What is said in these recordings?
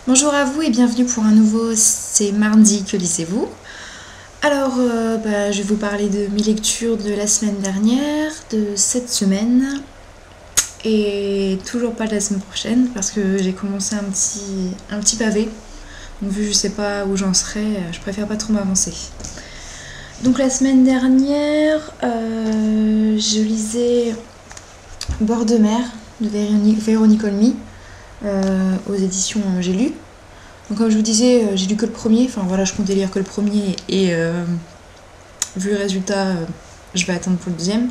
Bonjour à vous et bienvenue pour un nouveau C'est mardi, que lisez-vous? Alors, je vais vous parler de mes lectures de la semaine dernière, de cette semaine, et toujours pas de la semaine prochaine parce que j'ai commencé un petit pavé. Donc vu que je sais pas où j'en serai, je préfère pas trop m'avancer. Donc la semaine dernière, je lisais Bord de mer de Véronique Olmy aux éditions J'ai lu. Donc comme je vous disais, j'ai lu que le premier, enfin voilà, je comptais lire que le premier et vu le résultat, je vais attendre pour le deuxième.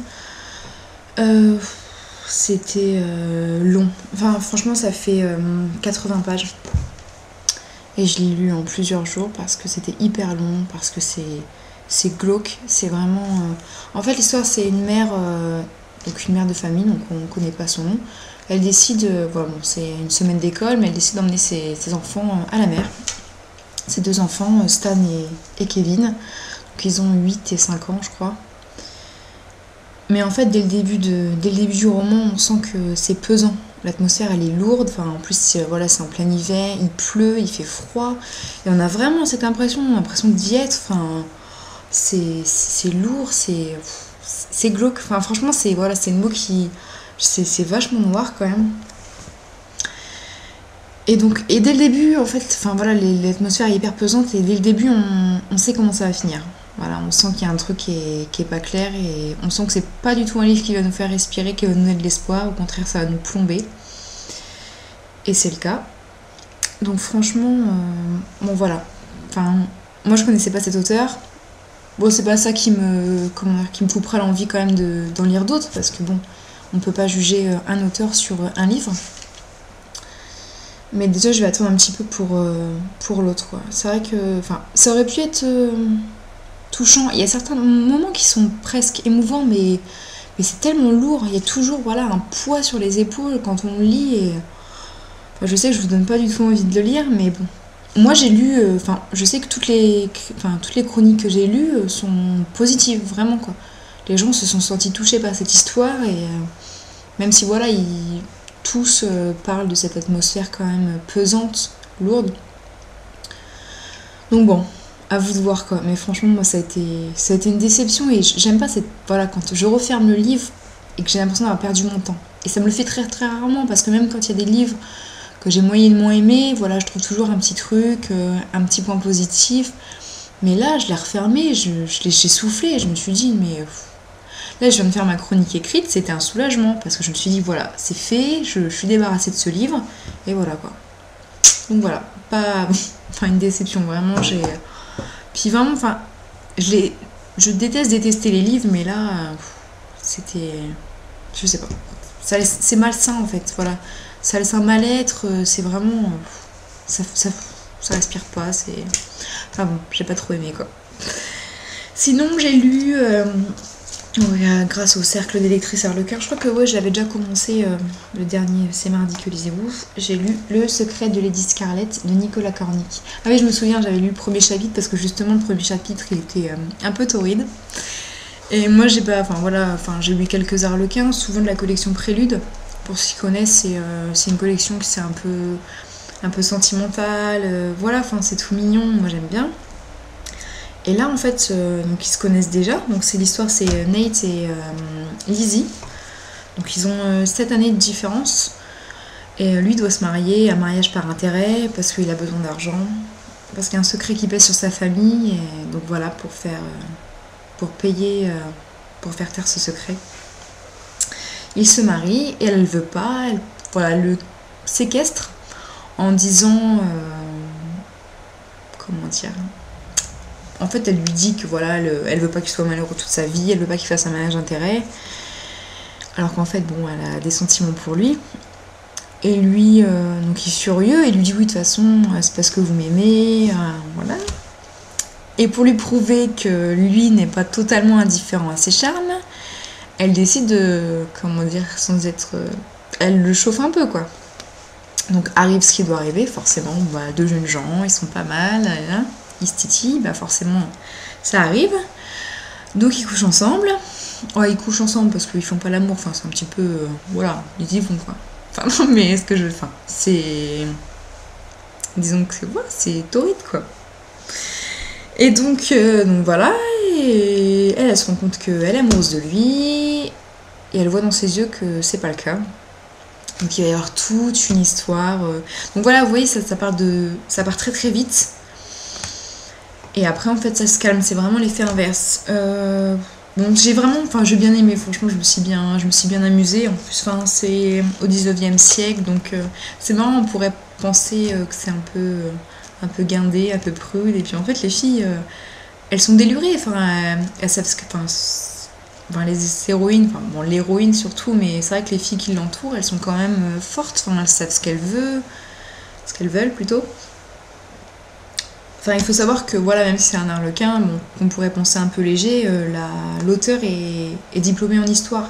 Euh, C'était long. Enfin franchement ça fait 80 pages. Et je l'ai lu en plusieurs jours parce que c'était hyper long, parce que c'est glauque, c'est vraiment... En fait l'histoire c'est une mère, donc une mère de famille, donc on ne connaît pas son nom. Elle décide, voilà, bon, c'est une semaine d'école, mais elle décide d'emmener ses enfants à la mer. Ses deux enfants, Stan et Kevin. Donc ils ont 8 et 5 ans, je crois. Mais en fait, dès le début du roman, on sent que c'est pesant. L'atmosphère, elle est lourde. Enfin, en plus, voilà, c'est en plein hiver, il pleut, il fait froid. Et on a vraiment cette impression, l'impression d'y être. Enfin, c'est lourd, c'est glauque. Enfin, franchement, c'est voilà, c'est le mot qui... C'est vachement noir quand même. Et donc, et dès le début, en fait, enfin voilà, l'atmosphère est hyper pesante et dès le début, on sait comment ça va finir. Voilà, on sent qu'il y a un truc qui est pas clair et on sent que c'est pas du tout un livre qui va nous faire respirer, qui va nous donner de l'espoir. Au contraire, ça va nous plomber. Et c'est le cas. Donc franchement, bon voilà. Enfin, moi je connaissais pas cet auteur. Bon, c'est pas ça qui me coupera l'envie quand même d'en lire d'autres parce que bon, on peut pas juger un auteur sur un livre. Mais déjà, je vais attendre un petit peu pour l'autre, quoi. C'est vrai que... Enfin, ça aurait pu être touchant. Il y a certains moments qui sont presque émouvants, mais c'est tellement lourd. Il y a toujours, voilà, un poids sur les épaules quand on le lit. Et... Enfin, je sais que je vous donne pas du tout envie de le lire, mais bon. Moi, j'ai lu... Enfin, je sais que toutes les chroniques que j'ai lues sont positives, vraiment, quoi. Les gens se sont sentis touchés par cette histoire et... même si, voilà, tous parlent de cette atmosphère quand même pesante, lourde. Donc bon, à vous de voir quoi. Mais franchement, moi, ça a été une déception et j'aime pas cette... Voilà, quand je referme le livre et que j'ai l'impression d'avoir perdu mon temps. Et ça me le fait très très rarement parce que même quand il y a des livres que j'ai moyennement aimés, voilà, je trouve toujours un petit truc, un petit point positif. Mais là, je l'ai refermé, j'ai soufflé et je me suis dit, mais là, je viens de faire ma chronique écrite, c'était un soulagement parce que je me suis dit, voilà, c'est fait, je suis débarrassée de ce livre, et voilà quoi. Donc voilà, pas. Enfin, une déception, vraiment, j'ai. Puis vraiment, enfin, je déteste détester les livres, mais là, c'était. Je sais pas. C'est malsain en fait, voilà. Ça laisse un mal-être, c'est vraiment. Ça respire pas, c'est. Enfin bon, j'ai pas trop aimé quoi. Sinon, j'ai lu. Ouais, grâce au cercle des lectrices Harlequin, je crois que ouais, je l'avais déjà commencé le dernier, c'est mardi que lisez-vous. J'ai lu Le secret de Lady Scarlett de Nicolas Cornic. Ah oui, je me souviens, j'avais lu le premier chapitre parce que justement le premier chapitre il était un peu torride. Et moi j'ai pas, enfin voilà, enfin j'ai lu quelques Harlequins, souvent de la collection Prélude. Pour ceux qui connaissent, c'est une collection qui c'est un peu sentimentale, voilà, enfin c'est tout mignon, moi j'aime bien. Et là, en fait, donc ils se connaissent déjà. Donc c'est l'histoire, c'est Nate et Lizzie. Donc ils ont 7 années de différence. Et lui doit se marier, un mariage par intérêt, parce qu'il a besoin d'argent, parce qu'il y a un secret qui pèse sur sa famille. Et donc voilà, pour payer, pour faire taire ce secret. Il se marie et elle ne veut pas. Voilà, elle le séquestre en disant, comment dire, en fait, elle lui dit que voilà, elle veut pas qu'il soit malheureux toute sa vie, elle veut pas qu'il fasse un mariage d'intérêt. Alors qu'en fait, bon, elle a des sentiments pour lui. Et lui, donc il est furieux, et lui dit oui, de toute façon, c'est parce que vous m'aimez, voilà. Et pour lui prouver que lui n'est pas totalement indifférent à ses charmes, elle décide de, comment dire, sans être... elle le chauffe un peu, quoi. Donc arrive ce qui doit arriver, forcément, bah, deux jeunes gens, ils sont pas mal, hein. Ils se titillent, bah forcément ça arrive. Donc ils couchent ensemble. Ouais, ils couchent ensemble parce qu'ils font pas l'amour, enfin c'est un petit peu. Voilà, ils y vont quoi. Enfin non mais est-ce que je. Enfin, c'est. Disons que c'est torride, quoi. Et donc voilà, et elle se rend compte qu'elle est amoureuse de lui, et elle voit dans ses yeux que c'est pas le cas. Donc il va y avoir toute une histoire. Donc voilà, vous voyez, ça part très très vite. Et après, en fait, ça se calme. C'est vraiment l'effet inverse. Donc j'ai bien aimé. Franchement, je me suis bien amusée. En plus, c'est au 19e siècle, donc c'est marrant. On pourrait penser que c'est un peu guindé, un peu prude. Et puis en fait, les filles, elles sont délurées. Elles savent ce que, les héroïnes, l'héroïne surtout, mais c'est vrai que les filles qui l'entourent, elles sont quand même fortes. Elles savent ce qu'elles veulent plutôt. Il faut savoir que voilà, même si c'est un arlequin, qu'on pourrait penser un peu léger, l'auteur est diplômé en histoire.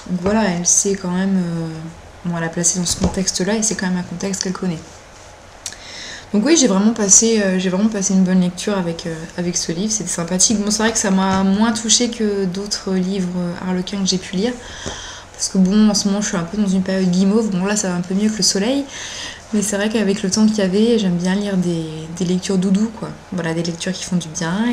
Donc voilà, elle sait quand même, elle a placé dans ce contexte-là, et c'est quand même un contexte qu'elle connaît. Donc oui, j'ai vraiment passé une bonne lecture avec ce livre, c'était sympathique. Bon, c'est vrai que ça m'a moins touchée que d'autres livres arlequins que j'ai pu lire, parce que en ce moment je suis un peu dans une période guimauve, là ça va un peu mieux que le soleil. Mais c'est vrai qu'avec le temps qu'il y avait, j'aime bien lire des lectures doudou, quoi. Voilà, des lectures qui font du bien.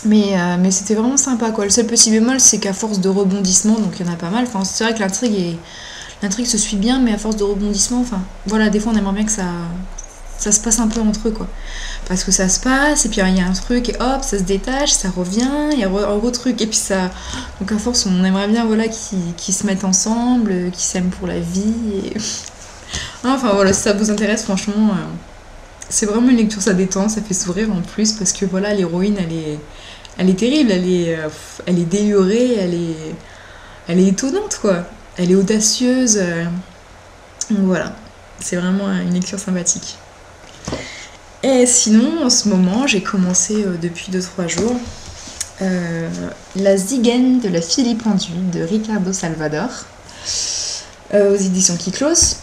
Mais c'était vraiment sympa, quoi. Le seul petit bémol, c'est qu'à force de rebondissements, donc il y en a pas mal. C'est vrai que l'intrigue se suit bien, mais à force de rebondissements, voilà, des fois on aimerait bien que ça se passe un peu entre eux, quoi. Parce que ça se passe, et puis il y a un truc, et hop, ça se détache, ça revient, il y a un gros truc, et puis ça... Donc à force, on aimerait bien, voilà, qu'ils se mettent ensemble, qu'ils s'aiment pour la vie, et... Voilà, si ça vous intéresse, franchement, c'est vraiment une lecture, ça détend, ça fait sourire en plus, parce que voilà, l'héroïne, elle est terrible, elle est délurée, elle est étonnante, quoi. Elle est audacieuse. Donc voilà, c'est vraiment une lecture sympathique. Et sinon, en ce moment, j'ai commencé depuis 2-3 jours La Zigaine de la Fille pendue de Ricardo Salvador, aux éditions Kiklos.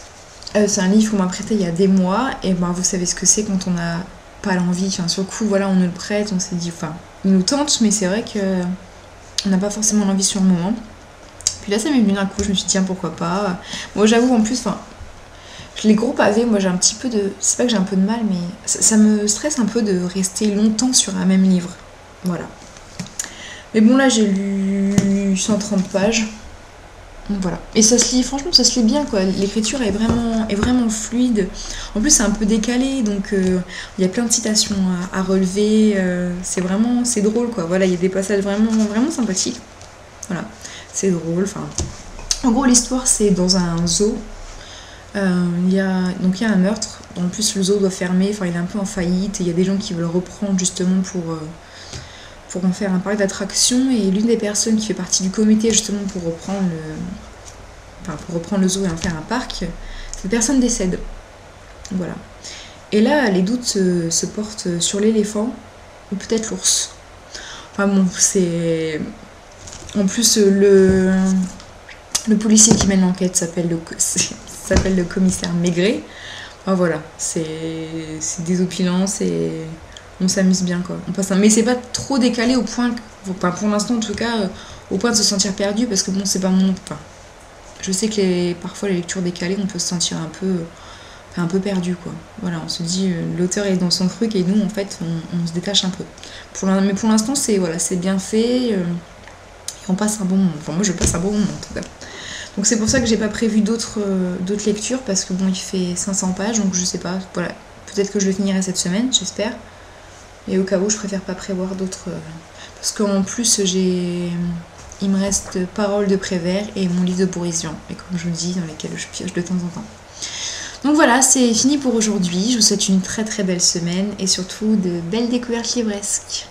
C'est un livre qu'on m'a prêté il y a des mois, et vous savez ce que c'est quand on n'a pas l'envie. Sur le coup, voilà, on nous le prête, on s'est dit, il nous tente, mais c'est vrai que on n'a pas forcément l'envie sur le moment. Puis là, ça m'est venu d'un coup, je me suis dit, tiens, pourquoi pas. Moi, j'avoue, en plus, les gros pavés, moi, j'ai un petit peu de... C'est pas que j'ai un peu de mal, mais ça me stresse un peu de rester longtemps sur un même livre. Voilà. Mais bon, là, j'ai lu 130 pages. Donc voilà. Et ça se lit, franchement, ça se lit bien, quoi. L'écriture est vraiment fluide. En plus, c'est un peu décalé, donc il y a plein de citations à relever. C'est drôle, quoi. Voilà, il y a des passages vraiment sympathiques. Voilà, c'est drôle. En gros, l'histoire, c'est dans un zoo. Il y a un meurtre. En plus, le zoo doit fermer. Il est un peu en faillite. Et il y a des gens qui veulent reprendre justement pour en faire un parc d'attractions, et l'une des personnes qui fait partie du comité justement pour reprendre le zoo et en faire un parc, cette personne décède. Voilà. Et là, les doutes se portent sur l'éléphant ou peut-être l'ours. C'est... En plus, le policier qui mène l'enquête s'appelle le commissaire Maigret. Voilà, c'est désopilant, on s'amuse bien, quoi. Mais c'est pas trop décalé au point, pour l'instant en tout cas, au point de se sentir perdu, parce que c'est pas mon... je sais que parfois les lectures décalées, on peut se sentir un peu perdu, quoi. Voilà, on se dit, l'auteur est dans son truc, et nous, en fait, on se détache un peu. Mais pour l'instant, c'est bien fait, et on passe un bon moment. Moi, je passe un bon moment, en tout cas. Donc c'est pour ça que j'ai pas prévu d'autres lectures, parce que il fait 500 pages, donc je sais pas, voilà. Peut-être que je le finirai cette semaine, j'espère. Et au cas où, je préfère pas prévoir d'autres... parce qu'en plus, il me reste Paroles de Prévert et mon livre de Bourisian, et comme je vous dis, dans lesquels je pioche de temps en temps. Donc voilà, c'est fini pour aujourd'hui. Je vous souhaite une très très belle semaine, et surtout de belles découvertes livresques.